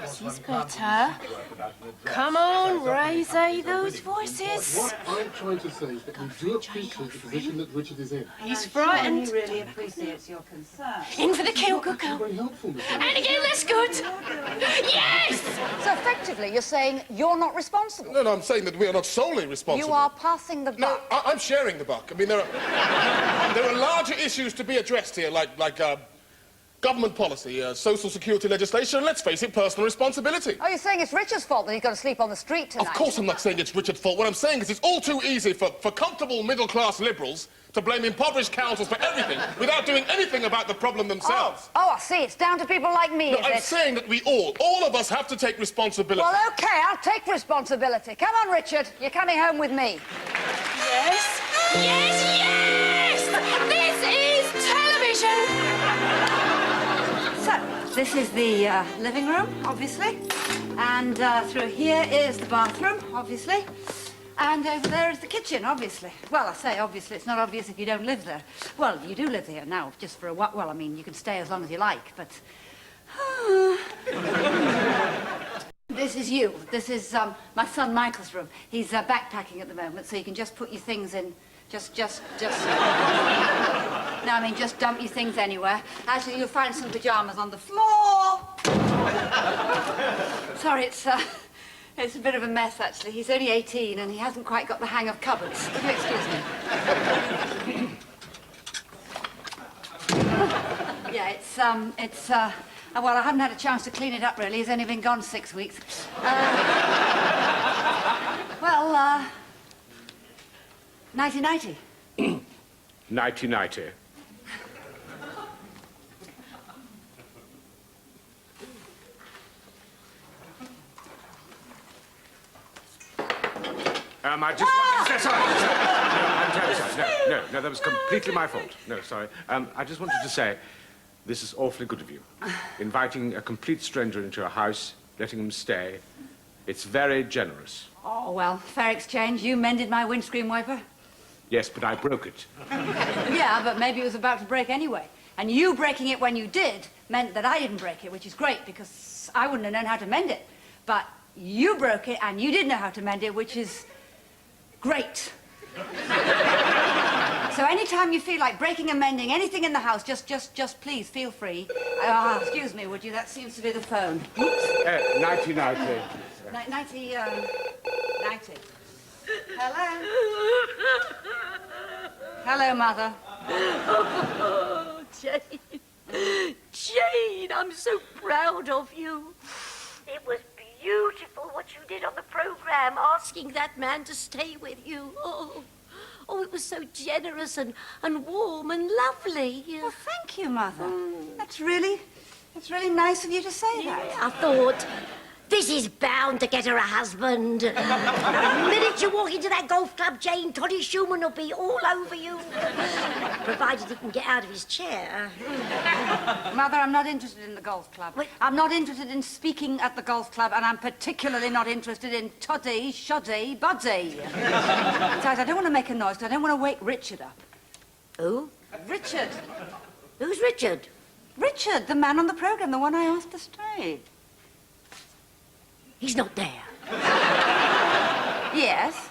This is better. Come on, raise those voices. What I'm trying to say is that we do appreciate the position that Richard is in. He's frightened. He really appreciates your concern. In for the kill, Cuckoo. Very helpful, Miss And again, that's good. Yes! So effectively, you're saying you're not responsible? No, I'm saying that we are not solely responsible. You are passing the buck. No, I'm sharing the buck. I mean, there are larger issues to be addressed here, like government policy, social security legislation, and let's face it, personal responsibility. Oh, you're saying it's Richard's fault that he's got to sleep on the street tonight? Of course I'm not saying it's Richard's fault. What I'm saying is it's all too easy for comfortable middle-class liberals to blame impoverished councils for everything without doing anything about the problem themselves. Oh, I see. It's down to people like me, No, is I'm it? saying that we all of us have to take responsibility. Well, OK, I'll take responsibility. Come on, Richard. You're coming home with me. Yes. Yes, yes! This is television! So, this is the living room, obviously. And through here is the bathroom, obviously. And over there is the kitchen, obviously. Well, I say obviously, it's not obvious if you don't live there. Well, you do live here now, just for a while. Well, I mean, you can stay as long as you like, but... This is you. This is my son Michael's room. He's backpacking at the moment, so you can just put your things in. Just... No, I mean, just dump your things anywhere. Actually, you'll find some pyjamas on the floor. Sorry, it's a bit of a mess, actually. He's only 18 and he hasn't quite got the hang of cupboards. Would you excuse me? Yeah, well, I haven't had a chance to clean it up, really. He's only been gone 6 weeks. Nighty-nighty. Nighty-nighty. I just wanted to say... Sorry. No, I'm terribly sorry. No, that was completely my fault. No, sorry. I just wanted to say, this is awfully good of you. Inviting a complete stranger into your house, letting him stay. It's very generous. Oh, well, fair exchange. You mended my windscreen wiper. Yes, but I broke it. Yeah, but maybe it was about to break anyway. And you breaking it when you did meant that I didn't break it, which is great, because I wouldn't have known how to mend it. But you broke it, and you did know how to mend it, which is great. So anytime you feel like breaking and mending anything in the house, just please feel free. Excuse me, would you? That seems to be the phone. Oops. Nighty-nighty. Nighty. Hello? Hello, Mother. Oh, Jane. Jane, I'm so proud of you. It was beautiful what you did on the programme, asking that man to stay with you. Oh, it was so generous and warm and lovely. Well, thank you, Mother. That's really nice of you to say that. I thought, this is bound to get her a husband. The minute you walk into that golf club, Jane, Toddy Schumann will be all over you. Provided he can get out of his chair. Mother, I'm not interested in the golf club. Wait. I'm not interested in speaking at the golf club, and I'm particularly not interested in toddy, shoddy, buddy. Besides, I don't want to make a noise, because I don't want to wake Richard up. Who? Richard. Who's Richard? Richard, the man on the programme, the one I asked to stay. He's not there. Yes.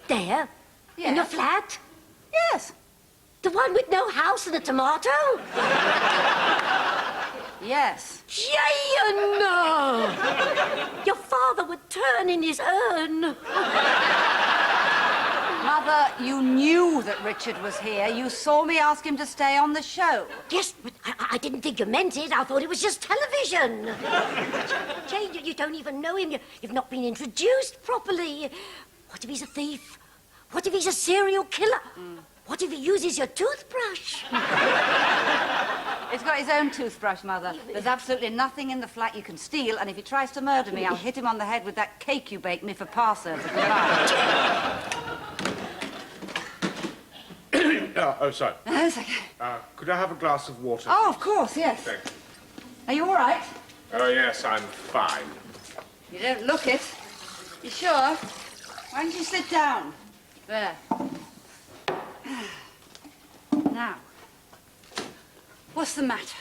There? Yes. In your flat? Yes. The one with no house and a tomato? Yes. Jane! Your father would turn in his urn. Mother, you knew that Richard was here. You saw me ask him to stay on the show. Yes, but I didn't think you meant it. I thought it was just television. Jane, you don't even know him. You've not been introduced properly. What if he's a thief? What if he's a serial killer? What if he uses your toothbrush? He's got his own toothbrush, Mother. There's absolutely nothing in the flat you can steal, and if he tries to murder me, I'll hit him on the head with that cake you baked me for Passover. Oh, sorry. That's okay. Could I have a glass of water? Oh, of course, yes. Thank you. Are you all right? Oh, yes, I'm fine. You don't look it. You sure? Why don't you sit down? There. Now, what's the matter?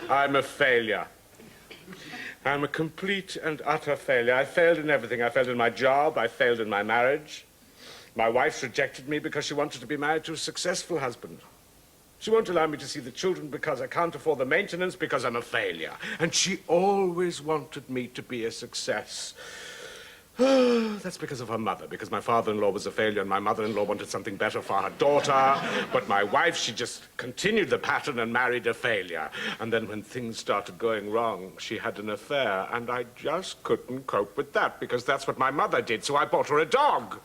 I'm a failure. I'm a complete and utter failure. I failed in everything. I failed in my job. I failed in my marriage. My wife's rejected me because she wanted to be married to a successful husband. She won't allow me to see the children because I can't afford the maintenance because I'm a failure. And she always wanted me to be a success. That's because of her mother, because my father-in-law was a failure and my mother-in-law wanted something better for her daughter. But my wife, she just continued the pattern and married a failure. And then when things started going wrong, she had an affair, and I just couldn't cope with that because that's what my mother did, so I bought her a dog.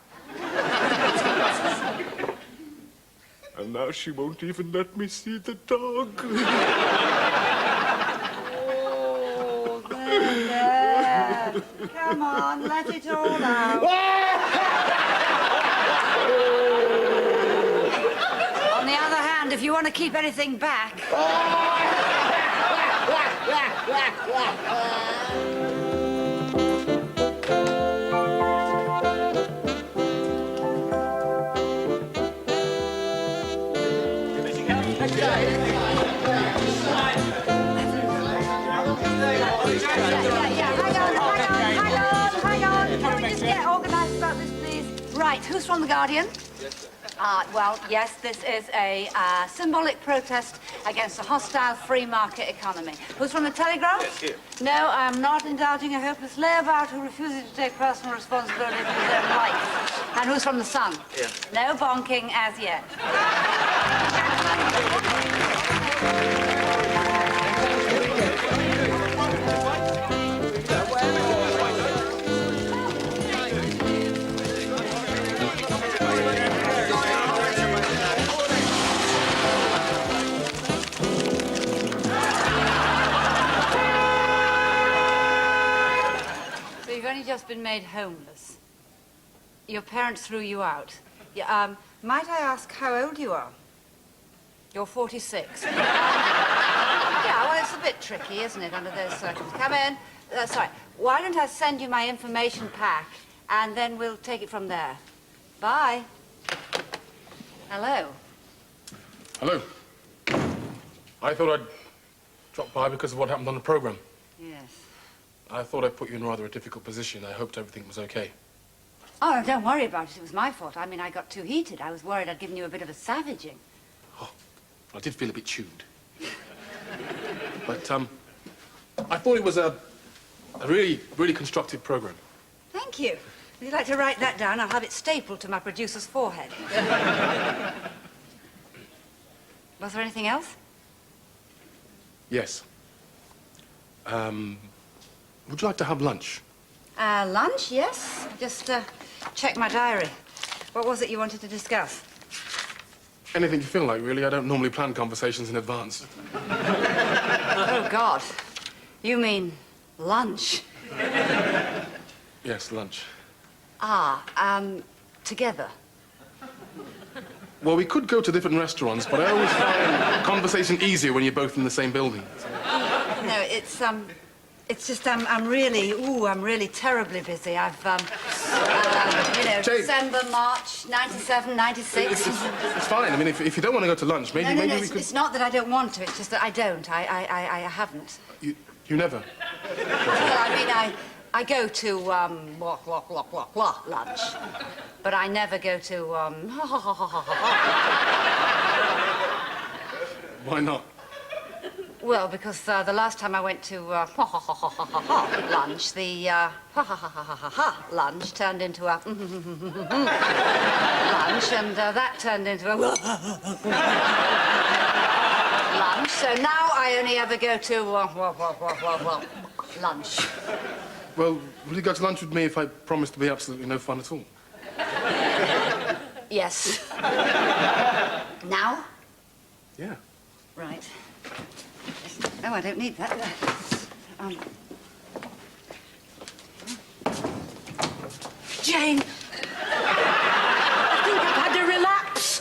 And now she won't even let me see the dog. Oh, there. Come on, let it all out. On the other hand, if you want to keep anything back... Hang on. Can we just get organised about this, please? Right, who's from The Guardian? Well, yes, this is a symbolic protest against a hostile free market economy. Who's from The Telegraph? Yes, here. No, I'm not indulging a hopeless layabout who refuses to take personal responsibility for his own life. And who's from The Sun? Yeah. No bonking as yet. You've only just been made homeless. Your parents threw you out. Yeah, might I ask how old you are? You're 46. Yeah, well, it's a bit tricky, isn't it, under those circumstances? Come in. Sorry. Why don't I send you my information pack, and then we'll take it from there. Bye. Hello. Hello. I thought I'd drop by because of what happened on the program. Yes. I thought I'd put you in rather a difficult position. I hoped everything was okay. Oh, no, don't worry about it. It was my fault. I mean, I got too heated. I was worried I'd given you a bit of a savaging. Oh, I did feel a bit chewed. But, I thought it was a really, really constructive program. Thank you. If you'd like to write that down, I'll have it stapled to my producer's forehead. Was there anything else? Yes. Would you like to have lunch? Lunch, yes. Just, check my diary. What was it you wanted to discuss? Anything you feel like, really. I don't normally plan conversations in advance. Oh, God. You mean lunch? Yes, lunch. Together. Well, we could go to different restaurants, but I always find conversation easier when you're both in the same building. No, it's just I'm really terribly busy. I've, Jane. December, March, 97, 96. It's fine. I mean, if you don't want to go to lunch, maybe we could... It's not that I don't want to. It's just that I don't. I haven't. You never? Well, I mean, I go to, lunch. But I never go to, Why not? Well, because the last time I went to lunch, the lunch turned into a lunch, and that turned into a lunch. So now I only ever go to lunch. Well, will you go to lunch with me if I promise to be absolutely no fun at all? Yes. Now? Yeah. Right. No, I don't need that. Jane! I think I've had a relapse.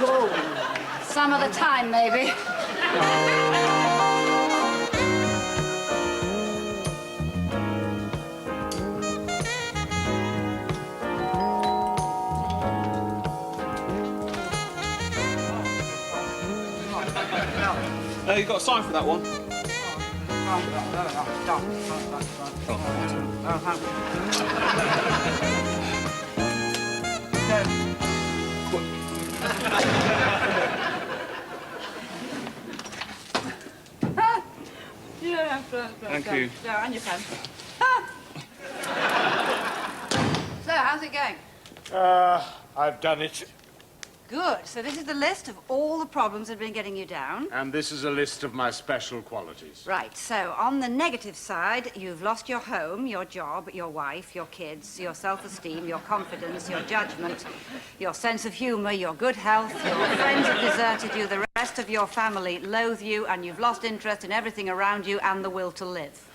Whoa. Some other time, maybe. You've got to sign for that one. Thank you. Yeah, and your pen. So, how's it going? I've done it. Good. So this is the list of all the problems that have been getting you down. And this is a list of my special qualities. Right. So on the negative side, you've lost your home, your job, your wife, your kids, your self-esteem, your confidence, your judgment, your sense of humour, your good health, your friends have deserted you, the rest of your family loathe you, and you've lost interest in everything around you and the will to live.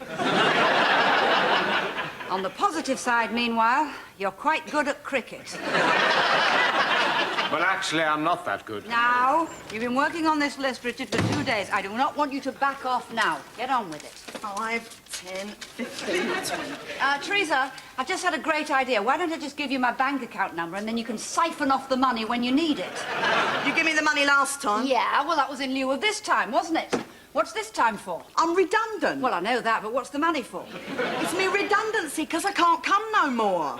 On the positive side, meanwhile, you're quite good at cricket. But actually, I'm not that good. Now, you've been working on this list, Richard, for 2 days. I do not want you to back off now. Get on with it. 5, 10, 15, 20. Teresa, I've just had a great idea. Why don't I just give you my bank account number and then you can siphon off the money when you need it? You give me the money last time? Yeah, well, that was in lieu of this time, wasn't it? What's this time for? I'm redundant. Well, I know that, but what's the money for? It's me redundancy because I can't come no more.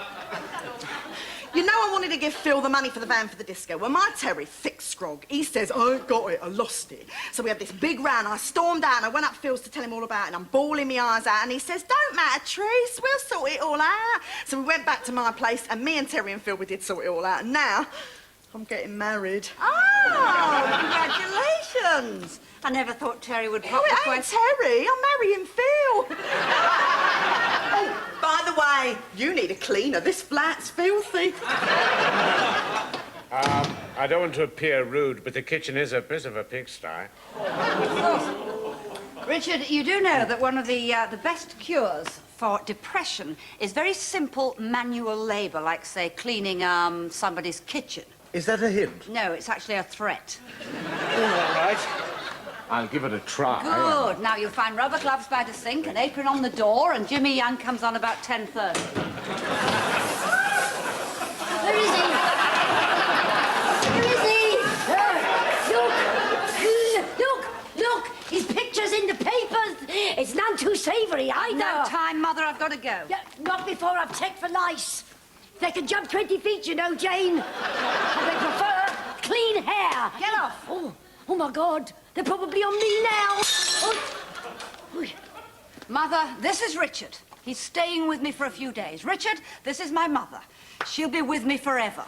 You know I wanted to give Phil the money for the van for the disco. Well, my Terry, thick scrog, he says, I ain't got it, I lost it. So we had this big round, I stormed out and I went up Phil's to tell him all about it and I'm bawling my eyes out and he says, don't matter, Trees, we'll sort it all out. So we went back to my place and me and Terry and Phil, we did sort it all out and now I'm getting married. Oh, congratulations. I never thought Terry would pop the Oh, it ain't Terry, I'm marrying Phil. Oh, by the way, you need a cleaner. This flat's filthy. I don't want to appear rude, but the kitchen is a bit of a pigsty. Richard, you do know that one of the best cures for depression is very simple manual labour, like, say, cleaning somebody's kitchen. Is that a hint? No, it's actually a threat. All right. I'll give it a try. Good. Now you'll find rubber gloves by the sink, an apron on the door, and Jimmy Young comes on about 10:30. Where is he? Where is he? Look! His picture's in the papers. It's none too savoury either. No time, Mother. I've got to go. Yeah, not before I've checked for lice. They can jump 20 feet, you know, Jane. They prefer clean hair. Get off. Oh, my God. They're probably on me now. Oh. Mother, this is Richard. He's staying with me for a few days. Richard, this is my mother. She'll be with me forever.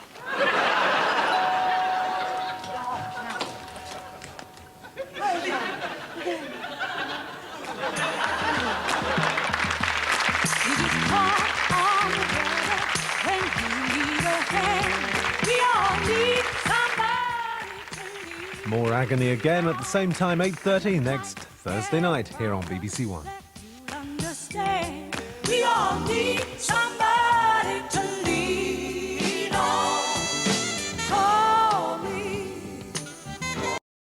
More Agony Again at the same time, 8:30 next Thursday night here on BBC One. We all need